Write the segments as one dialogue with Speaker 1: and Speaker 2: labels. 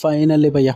Speaker 1: Finally భయ్య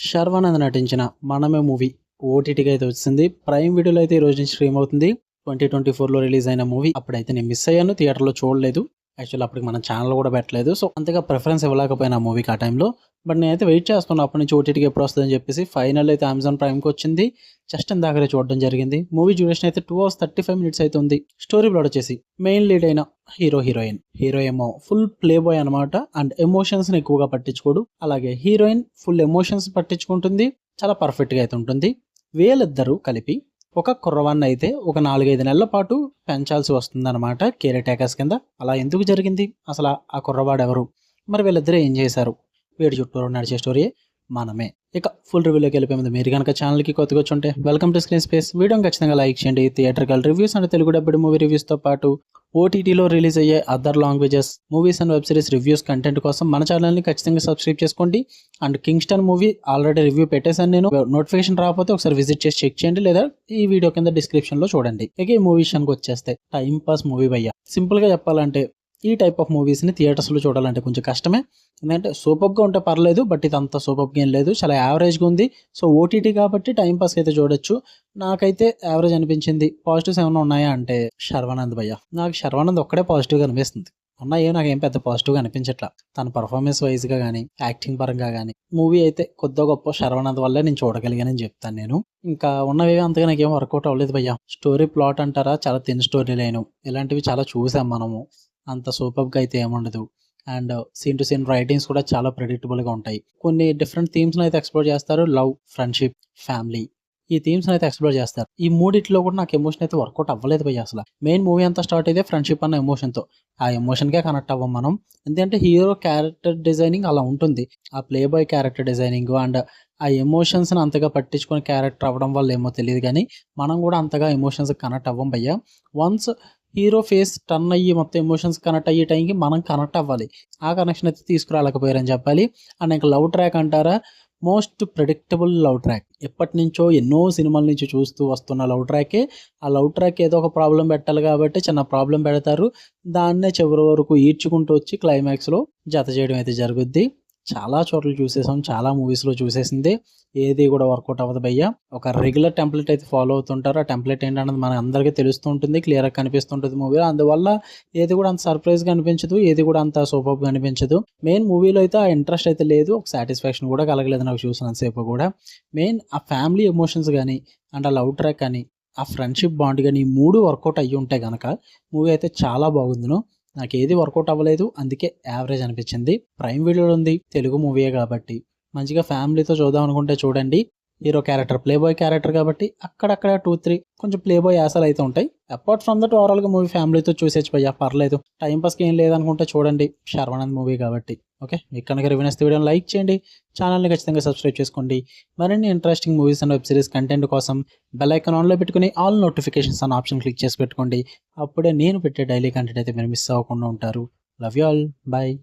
Speaker 1: శర్వానంద్ నటించిన మనమే మూవీ ఓటీటీగా అయితే వచ్చింది. ప్రైమ్ వీడియోలో అయితే ఈ రోజు నుంచి స్ట్రీమ్ అవుతుంది. 2024లో రిలీజ్ అయిన మూవీ. అప్పుడైతే నేను మిస్ అయ్యాను, థియేటర్లో చూడలేదు. యాక్చువల్లీ అప్పటికి మన ఛానల్ కూడా పెట్టలేదు. సో అంతగా ప్రిఫరెన్స్ ఇవ్వలేకపోయినా ఆ మూవీకి ఆ టైంలో. బట్ నేనైతే వెయిట్ చేస్తున్నాను అప్పటి నుంచి ఓటీటీకి ఎప్పుడు వస్తుందని చెప్పేసి. ఫైనల్ అయితే అమెజాన్ ప్రైమ్కి వచ్చింది. జస్ట్ ఇందాకనే చూడడం జరిగింది. మూవీ డ్యూరేషన్ అయితే 2 hours 35 minutes అయితే ఉంది. స్టోరీ ప్లాట్ వచ్చేసి మెయిన్ లీడ్ అయిన హీరో ఏమో ఫుల్ ప్లే బాయ్ అనమాట. అండ్ ఎమోషన్స్ని ఎక్కువగా పట్టించుకోడు. అలాగే హీరోయిన్ ఫుల్ ఎమోషన్స్ పట్టించుకుంటుంది. చాలా పర్ఫెక్ట్గా అయితే ఉంటుంది. వీళ్ళిద్దరూ కలిపి ఒక కుర్రవాన్ని అయితే ఒక 4-5 నెలల పాటు పెంచాల్సి వస్తుందన్నమాట కేర్ టేకర్స్ కింద. అలా ఎందుకు జరిగింది, అసలు ఆ కుర్రవాడు ఎవరు, మరి వీళ్ళిద్దరూ ఏం చేశారు, వీడి చుట్టూరు నడిచే స్టోరీ మనమే. ఇక ఫుల్ రివ్యూలోకి వెళ్ళిపోయింది. మీరు కనుక ఛానల్కి కొత్తగా వచ్చుంటే వెల్కమ్ టు స్క్రీన్ స్పేస్. వీడియోని ఖచ్చితంగా లైక్ చేయండి. Theatrical reviews and Telugu dubbed movie రివ్యూస్తో పాటు ఓటీటీలో రిలీజ్ అయ్యే other languages movies and web series reviews content కోసం మన ఛానల్ని ఖచ్చితంగా సబ్స్క్రైబ్ చేసుకోండి. And Kingston movie already review పెట్టేశాను నేను. నోటిఫికేషన్ రాకపోతే ఒకసారి విజిట్ చేసి చెక్ చేయండి, లేదా ఈ వీడియో కింద డిస్క్రిప్షన్లో చూడండి. ఇక ఈ మూవీ విషయానికి వచ్చేస్తే టైం పాస్ మూవీ భయ్య. సింపుల్గా చెప్పాలంటే ఈ టైప్ ఆఫ్ మూవీస్ని థియేటర్స్లో చూడాలంటే కొంచెం కష్టమే. ఎందుకంటే సూపర్గా ఉంటే పర్లేదు, బట్ ఇది అంత సూపర్గా ఏం లేదు, చాలా యావరేజ్గా ఉంది. సో ఓటీటీ కాబట్టి టైం పాస్ అయితే చూడొచ్చు. నాకైతే యావరేజ్ అనిపించింది. పాజిటివ్స్ ఏమైనా ఉన్నాయా అంటే శర్వానంద్ భయ్య. నాకు శర్వానంద్ ఒక్కడే పాజిటివ్గా అనిపిస్తుంది. ఉన్నాయో నాకేం పెద్ద పాజిటివ్గా అనిపించట్లా. తన పర్ఫార్మెన్స్ వైజ్గా కానీ యాక్టింగ్ పరంగా కానీ మూవీ అయితే కొద్దిగా గొప్ప శర్వానంద్ వల్లే నేను చూడగలిగానని చెప్తాను నేను. ఇంకా ఉన్నవి అంతగా నాకేం వర్కౌట్ అవ్వలేదు భయ్య. స్టోరీ ప్లాట్ అంటారా, చాలా తిన్ స్టోరీ లైను, ఇలాంటివి చాలా చూసాం మనము. అంత సూపర్గా అయితే ఏముండదు. And scene to scene writings కూడా చాలా ప్రెడిక్టబుల్గా ఉంటాయి. కొన్ని డిఫరెంట్ థీమ్స్ని అయితే ఎక్స్ప్లోర్ చేస్తారు. లవ్, ఫ్రెండ్షిప్, ఫ్యామిలీ, ఈ థీమ్స్ని అయితే ఎక్స్ప్లోర్ చేస్తారు. ఈ మూడిట్లో కూడా నాకు ఎమోషన్ అయితే వర్కౌట్ అవ్వలేదు భయ్య. అసలు మెయిన్ మూవీ అంతా స్టార్ట్ అయితే ఫ్రెండ్షిప్ అన్న ఎమోషన్తో. ఆ ఎమోషన్కే కనెక్ట్ అవ్వం మనం. ఎందుకంటే హీరో క్యారెక్టర్ డిజైనింగ్ అలా ఉంటుంది. ఆ play boy character designing and ఆ ఎమోషన్స్ని అంతగా పట్టించుకుని క్యారెక్టర్ అవ్వడం వల్ల ఏమో తెలియదు, కానీ మనం కూడా అంతగా ఎమోషన్స్ కనెక్ట్ అవ్వం భయ్య. వన్స్ హీరో ఫేస్ టర్న్ అయ్యి మొత్తం ఎమోషన్స్ కనెక్ట్ అయ్యే టైంకి మనం కనెక్ట్ అవ్వాలి. ఆ కనెక్షన్ అయితే తీసుకురాలేకపోయారని చెప్పాలి. అండ్ ఇంకా లవ్ ట్రాక్ అంటారా, మోస్ట్ ప్రెడిక్టబుల్ లవ్ ట్రాక్. ఎప్పటి నుంచో ఎన్నో సినిమాల నుంచి చూస్తూ వస్తున్న లవ్ ట్రాకే. ఆ లవ్ ట్రాక్ ఏదో ఒక ప్రాబ్లం పెట్టాలి కాబట్టి చిన్న ప్రాబ్లం పెడతారు. దాన్నే చివరి వరకు ఈడ్చుకుంటూ వచ్చి క్లైమాక్స్లో జత చేయడం అయితే జరుగుద్ది. చాలా చోట్ల చూసేసాం, చాలా మూవీస్లో చూసేసింది. ఏది కూడా వర్కౌట్ అవ్వదు భయ్య. ఒక రెగ్యులర్ టెంప్లెట్ అయితే ఫాలో అవుతుంటారు. ఆ టెంప్లెట్ ఏంటన్నది మన అందరికీ తెలుస్తూ ఉంటుంది, క్లియర్గా కనిపిస్తుంటుంది మూవీలో. అందువల్ల ఏది కూడా అంత సర్ప్రైజ్గా అనిపించదు, ఏది కూడా అంత సూపర్గా అనిపించదు. మెయిన్ మూవీలో అయితే ఆ ఇంట్రెస్ట్ అయితే లేదు, ఒక సాటిస్ఫాక్షన్ కూడా కలగలేదు నాకు చూసినంతసేపు కూడా. మెయిన్ ఆ ఫ్యామిలీ ఎమోషన్స్ కానీ అండ్ ఆ లవ్ ట్రాక్ కానీ ఆ ఫ్రెండ్షిప్ బాండ్ కానీ ఈ మూడు వర్కౌట్ అయ్యి ఉంటే కనుక మూవీ అయితే చాలా బాగుందిను. నాకు ఏది వర్కౌట్ అవ్వలేదు, అందుకే యావరేజ్ అనిపించింది. ప్రైమ్ వీడియోలో ఉంది, తెలుగు మూవీయే కాబట్టి మంచిగా ఫ్యామిలీతో చూద్దాం అనుకుంటే చూడండి. Hero character play boy character కాబట్టి అక్కడక్కడ 2-3 కొంచెం ప్లే బాయ్ యాసలు అయితే ఉంటాయి. అపార్ట్ ఫ్రమ్ దట్ ఓవరాల్గా మూవీ ఫ్యామిలీతో చూసేచ్చు భయ్యా, పర్లేదు. టైంపాస్కి ఏం లేదనుకుంటే చూడండి, శర్వానంద్ మూవీ కాబట్టి. ఓకే, మీకు కనుక రివ్యూ నచ్చితే వీడియోని లైక్ చేయండి, ఛానల్ని ఖచ్చితంగా సబ్స్క్రైబ్ చేసుకోండి. మరిన్ని interesting movies and web series content కోసం బెల్ ఐకాన్ ఆన్లో పెట్టుకుని ఆల్ నోటిఫికేషన్స్ అన్న ఆప్షన్ క్లిక్ చేసి పెట్టుకోండి. అప్పుడే నేను పెట్టే డైలీ కంటెంట్ అయితే మీరు మిస్ అవ్వకుండా ఉంటారు. Love you all, bye.